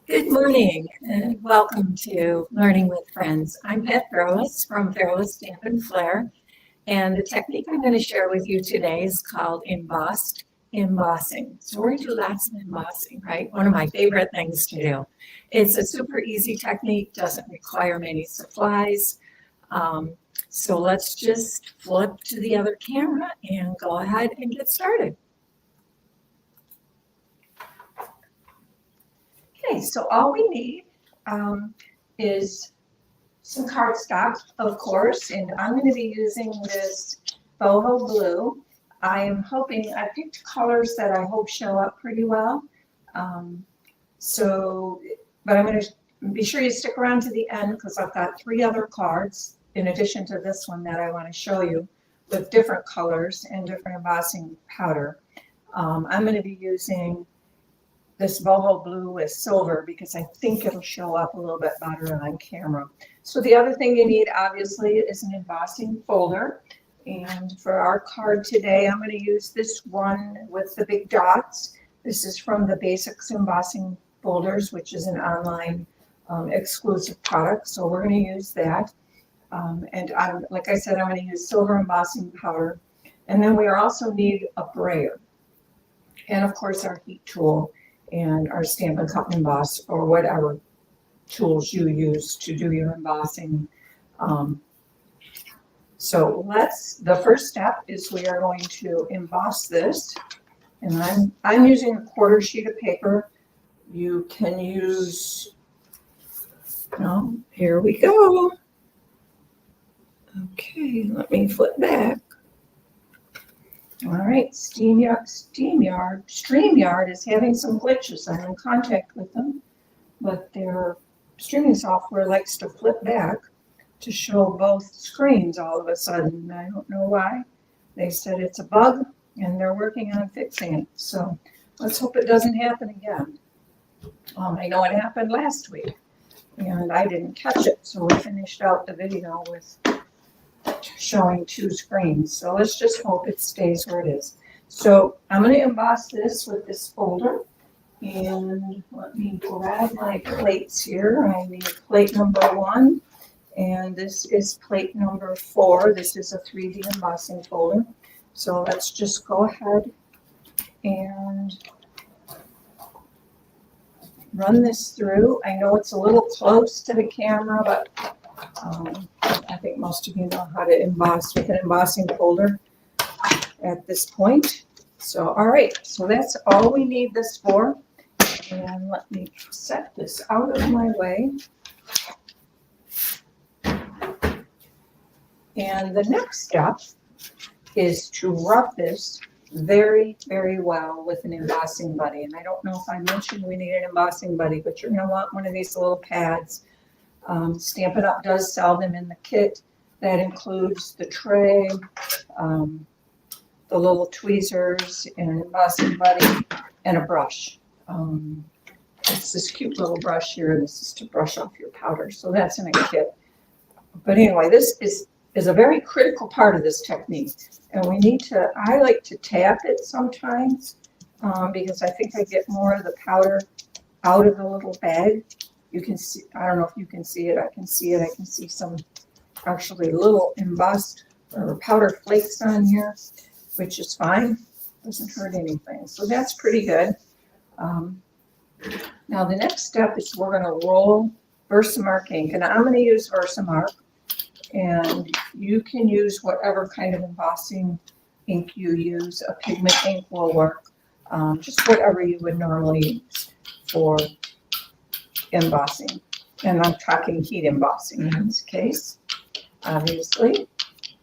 Good morning and welcome to Learning with Friends. I'm Beth Fairless from Fairless Stamp and Flair, and the technique I'm going to share with you today is called embossed embossing. So we're going to do lots of embossing, right? One of my favorite things to do. It's a super easy technique, doesn't require many supplies. Um, so let's just flip to the other camera and go ahead and get started. Okay, so all we need is some cardstock, of course, and I'm going to be using this boho blue. I am hoping, I picked colors that I hope show up pretty well. Um, but I'm going to be sure you stick around to the end because I've got 3 other cards in addition to this one that I want to show you with different colors and different embossing powder. I'm going to be using this boho blue with silver because I think it'll show up a little bit better on camera. So the other thing you need obviously is an embossing folder. And for our card today, I'm going to use this one with the big dots. This is from the Basics Embossing Folders, which is an online exclusive product. So we're going to use that. Like I said, I'm going to use silver embossing powder. And then we also need a brayer. And of course our heat tool and our Stampin' Cut Emboss or whatever tools you use to do your embossing. The first step is we are going to emboss this, and I'm using a 1/4 sheet of paper. You can use, here we go. Okay, let me flip back. All right, StreamYard is having some glitches. I'm in contact with them, but their streaming software likes to flip back to show both screens all of a sudden. I don't know why. They said it's a bug and they're working on fixing it. So let's hope it doesn't happen again. I know it happened last week and I didn't catch it. So we finished out the video with showing 2 screens. So let's just hope it stays where it is. So I'm going to emboss this with this folder. And let me grab my plates here. I need plate number 1. And this is plate number 4. This is a 3D embossing folder. So let's just go ahead and run this through. I know it's a little close to the camera, but I think most of you know how to emboss with an embossing folder at this point. So, all right, so that's all we need this for. And let me set this out of my way. And the next step is to rub this very, very well with an embossing buddy. And I don't know if I mentioned we need an embossing buddy, but you're going to want one of these little pads. Stampin' Up! Does sell them in the kit. That includes the tray, the little tweezers, and an embossing buddy, and a brush. It's this cute little brush here. This is to brush off your powder. So that's in a kit. But anyway, this is a very critical part of this technique. And I like to tap it sometimes because I think I get more of the powder out of the little bag. You can see, I don't know if you can see it. I can see it. I can see some actually little embossed or powder flakes on here, which is fine. Doesn't hurt anything. So that's pretty good. Now the next step is we're going to roll Versamark ink. And I'm going to use Versamark. And you can use whatever kind of embossing ink you use. A pigment ink will work. Just whatever you would normally use for embossing. And I'm talking heat embossing in this case, obviously.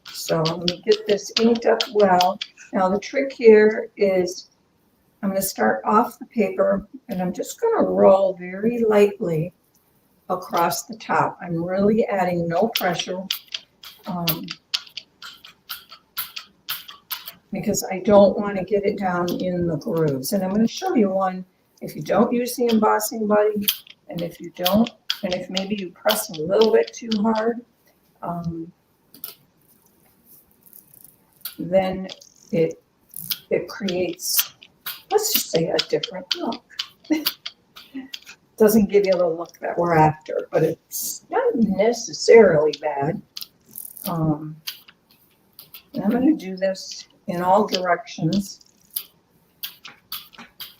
So let me get this inked up well. Now the trick here is I'm going to start off the paper and I'm just going to roll very lightly across the top. I'm really adding no pressure because I don't want to get it down in the grooves. And I'm going to show you one if you don't use the embossing buddy, and if maybe you press a little bit too hard, then it creates, let's just say, a different look. doesn't give you the look that we're after, but it's not necessarily bad. And I'm going to do this in all directions.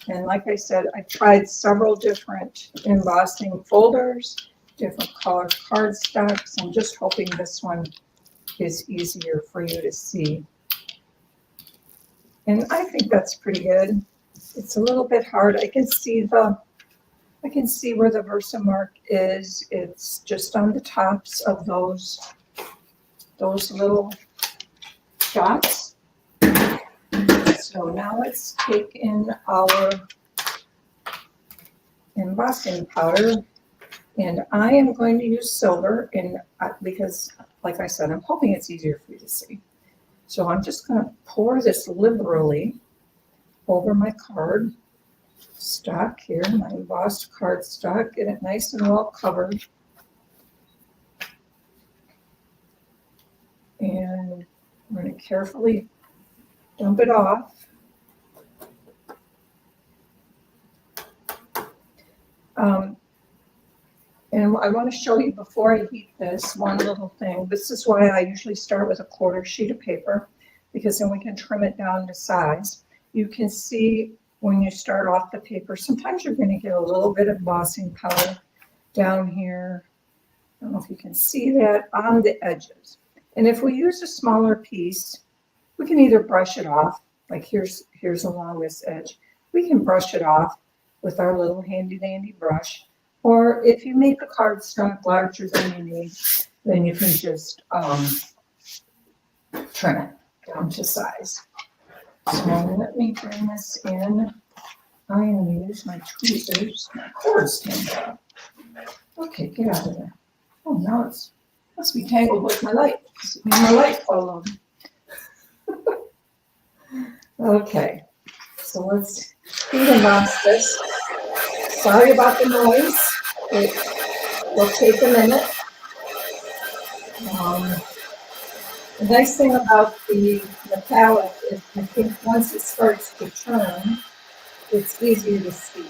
And like I said, I tried several different embossing folders, different color cardstocks. I'm just hoping this one is easier for you to see. And I think that's pretty good. It's a little bit hard. I can see where the Versamark is. It's just on the tops of those little dots. So now let's take in our embossing powder, and I am going to use silver because, like I said, I'm hoping it's easier for you to see. So I'm just going to pour this liberally over my card stock here, my embossed cardstock, get it nice and well covered. And I'm going to carefully dump it off. And I want to show you before I heat this one little thing. This is why I usually start with a 1/4 sheet of paper, because then we can trim it down to size. You can see when you start off the paper, sometimes you're going to get a little bit of embossing powder down here. I don't know if you can see that on the edges. And if we use a smaller piece, we can either brush it off, like here's along this edge. We can brush it off with our little handy dandy brush. Or if you make the cardstock larger than you need, then you can just trim it down to size. So let me bring this in. I'm going to use my tweezers. My cords came out. Okay, get out of there. Oh, now it must be tangled with my light. My light fell over. Okay, so let's heat emboss this. Sorry about the noise. It will take a minute. The nice thing about the metallic is I think once it starts to turn, it's easier to see.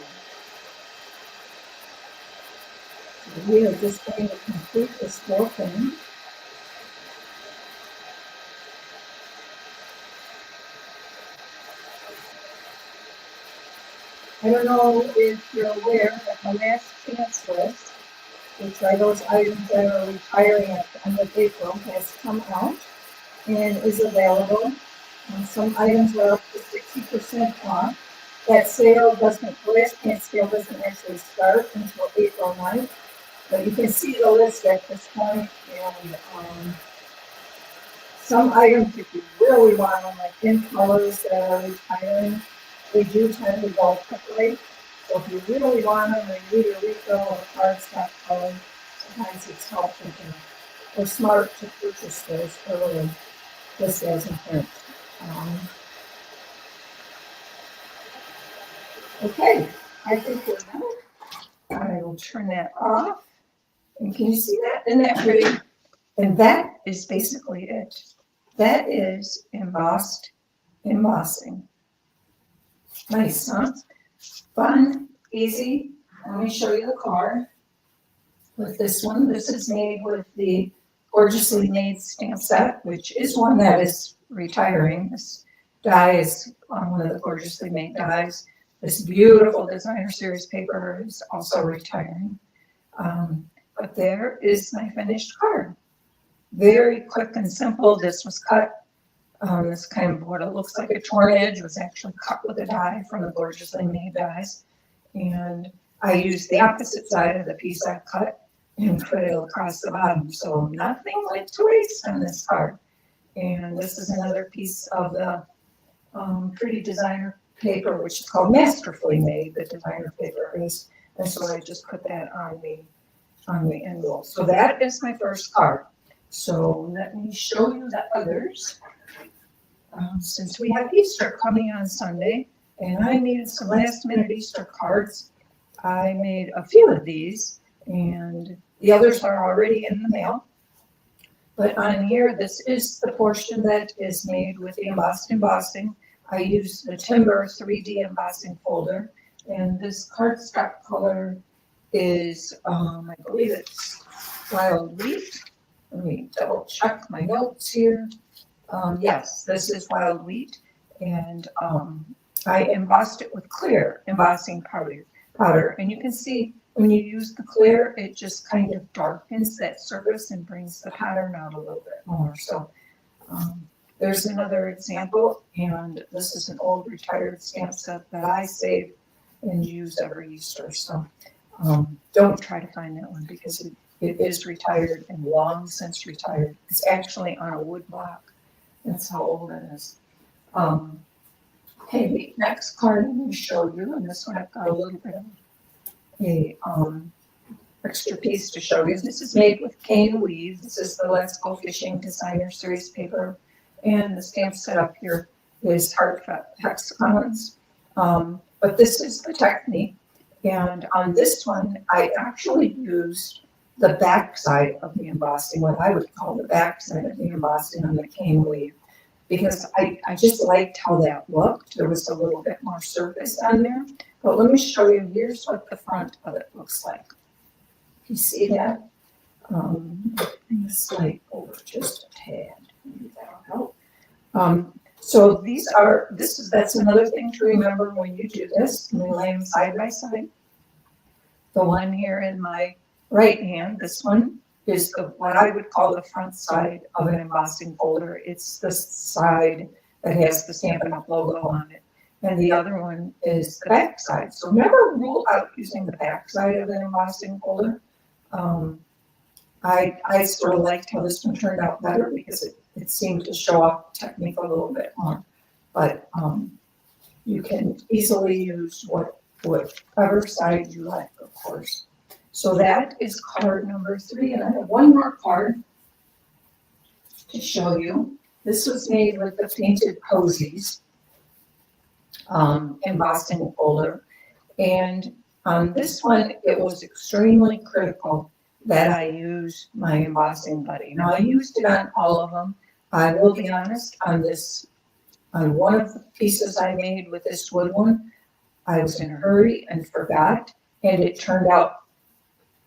So we are just going to complete this whole thing. I don't know if you're aware that the last chance list, which are those items that are retiring at the end of April, has come out and is available. And some items are up to 60% off. That sale doesn't, the last chance sale doesn't actually start until April 9th. But you can see the list at this point. And some items, if you really want them, like in colors that are retiring, they do tend to go quickly. So if you really want them, or you need a refill or a cardstock color, sometimes it's helpful or smart to purchase those early. This doesn't hurt. Okay, I think we're done. I will turn that off. And can you see that? Isn't that pretty? And that is basically it. That is embossed embossing. Nice, huh? Fun, easy. Let me show you the card with this one. This is made with the Gorgeously Made stamp set, which is one that is retiring. This die is one of the Gorgeously Made dies. This beautiful designer series paper is also retiring. But there is my finished card. Very quick and simple. This was cut. This kind of what it looks like a torn edge was actually cut with a die from the Gorgeously Made dies. And I used the opposite side of the piece I cut and put it across the bottom. So nothing went to waste on this card. And this is another piece of the pretty designer paper, which is called Masterfully Made, the designer paper is. And so I just put that on the end roll. So that is my first card. So let me show you the others. Since we have Easter coming on Sunday, and I needed some last minute Easter cards, I made a few of these, and the others are already in the mail. But on here, this is the portion that is made with the embossed embossing. I used the Timber 3D embossing folder, and this cardstock color is, I believe it's wild wheat. Let me double check my notes here. Yes, this is wild wheat, and I embossed it with clear embossing powder. And you can see when you use the clear, it just kind of darkens that surface and brings the pattern out a little bit more. So there's another example, and this is an old retired stamp set that I save and use every Easter. So don't try to find that one because it is retired and long since retired. It's actually on a wood block. That's how old it is. Okay, the next card I'm going to show you, and this one I've got a little bit of a extra piece to show you. This is made with cane weave. This is the Let's Go Fishing Designer Series paper, and the stamp set up here is heart hexagons. But this is the technique, and on this one, I actually used the back side of the embossing, what I would call the back side of the embossing on the cane weave, because I just liked how that looked. There was a little bit more surface on there. But let me show you, here's what the front of it looks like. You see that? Bring the slide over just a tad. Maybe that'll help. So that's another thing to remember when you do this. Let me lay them side by side. The one here in my right hand, this one is what I would call the front side of an embossing folder. It's the side that has the Stampin' Up! Logo on it. And the other one is the back side. So never rule out using the back side of an embossing folder. I sort of liked how this one turned out better because it seemed to show off technique a little bit more. But you can easily use whatever side you like, of course. So that is card number 3, and I have one more card to show you. This was made with the Painted Posies embossing folder, and on this one, it was extremely critical that I use my embossing buddy. Now, I used it on all of them. I will be honest, on one of the pieces I made with this wood one, I was in a hurry and forgot, and it turned out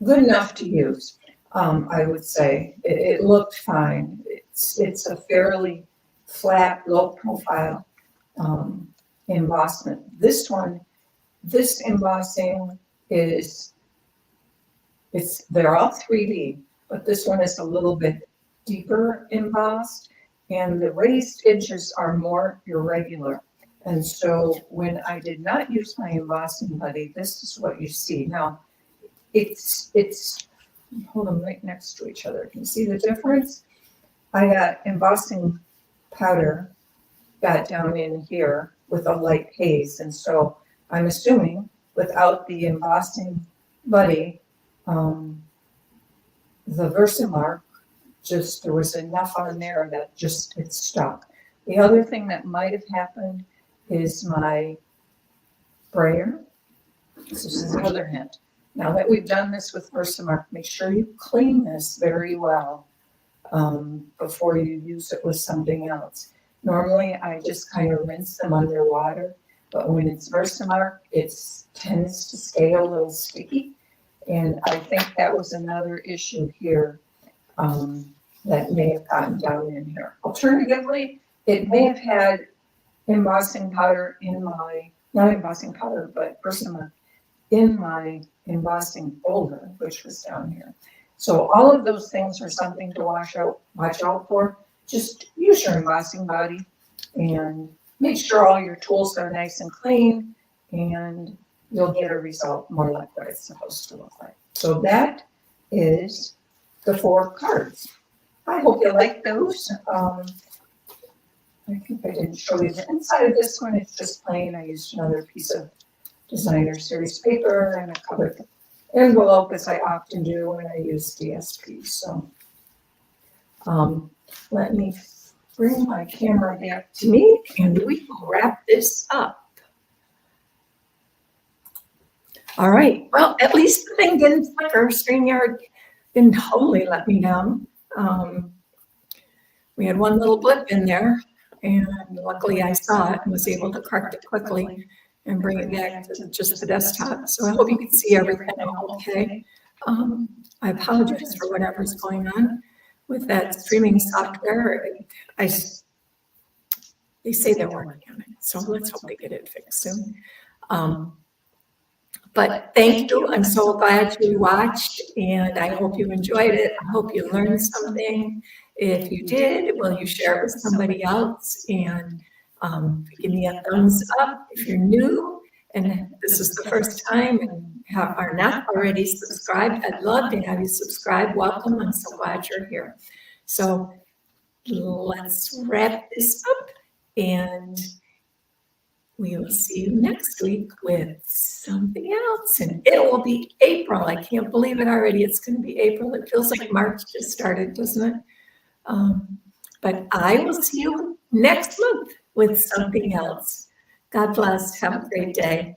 good enough to use. I would say it looked fine. It's a fairly flat, low profile embossment. This embossing they're all 3D, but this one is a little bit deeper embossed, and the raised edges are more irregular. And so when I did not use my embossing buddy, this is what you see. Now, it's hold them right next to each other. Can you see the difference? I got embossing powder got down in here with a light haze, and so I'm assuming without the embossing buddy, the Versamark, there was enough on there that it stuck. The other thing that might have happened is my brayer. This is another hint. Now that we've done this with Versamark, make sure you clean this very well before you use it with something else. Normally, I just kind of rinse them underwater, but when it's Versamark, it tends to stay a little sticky. And I think that was another issue here that may have gotten down in here. Alternatively, it may have had embossing powder not embossing powder, but Versamark in my embossing folder, which was down here. So all of those things are something to watch out for. Just use your embossing buddy and make sure all your tools are nice and clean, and you'll get a result more like what it's supposed to look like. So that is the 4 cards. I hope you like those. I think I didn't show you the inside of this one. It's just plain. I used another piece of designer series paper, and I covered the envelope as I often do when I use DSP. So let me bring my camera back to me, and we will wrap this up. All right. Well, at least the thing didn't flicker. StreamYard didn't totally let me down. We had one little blip in there, and luckily I saw it and was able to correct it quickly. and bring it back to just the desktop. So I hope you can see everything okay. I apologize for whatever's going on with that streaming software. They say they're working on it, so let's hope they get it fixed soon. But thank you. I'm so glad you watched, and I hope you enjoyed it. I hope you learned something. If you did, will you share it with somebody else? And give me a thumbs up if you're new and this is the first time and are not already subscribed. I'd love to have you subscribe. Welcome. I'm so glad you're here. So let's wrap this up, and we will see you next week with something else. And it will be April. I can't believe it already. It's going to be April. It feels like March just started, doesn't it? But I will see you next month with something else. God bless. Have a great day.